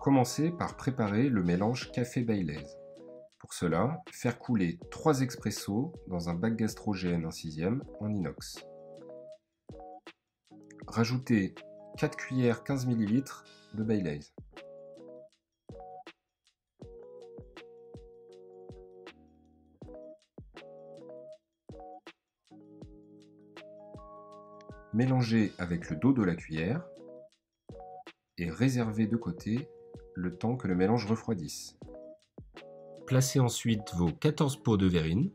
Commencez par préparer le mélange café Baileys. Pour cela, faire couler 3 expressos dans un bac gastrogène 1/6 en inox. Rajoutez 4 cuillères 15 ml de Baileys. Mélangez avec le dos de la cuillère et réservez de côté le temps que le mélange refroidisse. Placez ensuite vos 14 pots de verrine.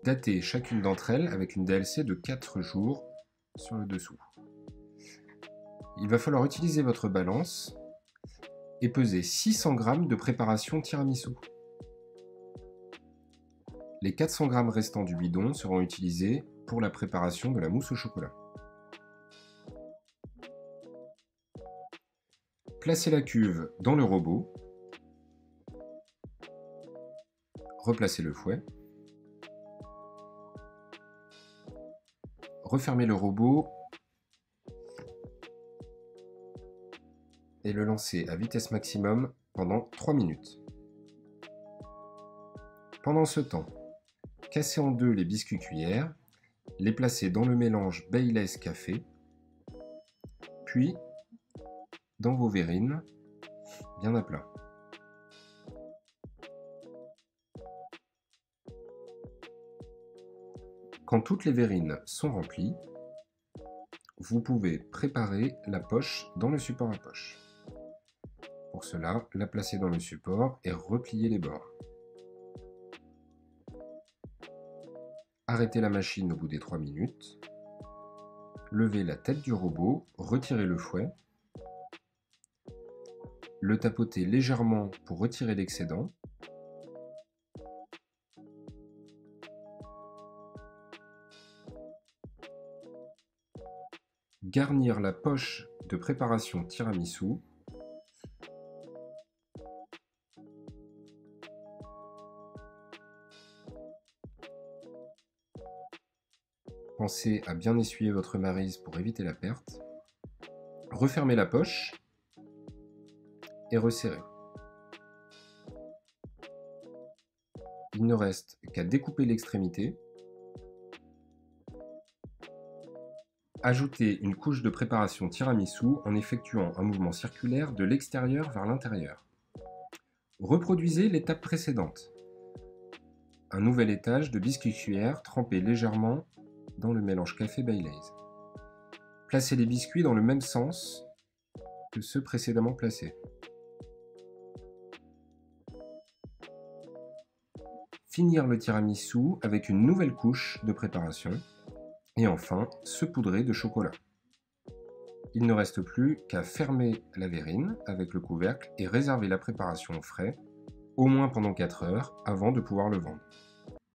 Datez chacune d'entre elles avec une DLC de 4 jours sur le dessous. Il va falloir utiliser votre balance et peser 600 g de préparation tiramisu. Les 400 g restants du bidon seront utilisés pour la préparation de la mousse au chocolat. Placez la cuve dans le robot. Replacez le fouet. Refermez le robot et le lancez à vitesse maximum pendant 3 minutes. Pendant ce temps, cassez en deux les biscuits cuillères, les placez dans le mélange Baileys café, puis dans vos verrines bien à plat. Quand toutes les verrines sont remplies, vous pouvez préparer la poche dans le support à poche. Pour cela, la placer dans le support et replier les bords. Arrêtez la machine au bout des 3 minutes. Levez la tête du robot, retirez le fouet. Le tapotez légèrement pour retirer l'excédent. Garnir la poche de préparation tiramisu. Pensez à bien essuyer votre maryse pour éviter la perte. Refermez la poche et resserrez. Il ne reste qu'à découper l'extrémité. Ajoutez une couche de préparation tiramisu en effectuant un mouvement circulaire de l'extérieur vers l'intérieur. Reproduisez l'étape précédente. Un nouvel étage de biscuits cuillères trempé légèrement dans le mélange café Baileys. Placez les biscuits dans le même sens que ceux précédemment placés. Finir le tiramisu avec une nouvelle couche de préparation. Et enfin, saupoudrer de chocolat. Il ne reste plus qu'à fermer la verrine avec le couvercle et réserver la préparation au frais, au moins pendant 4 heures, avant de pouvoir le vendre.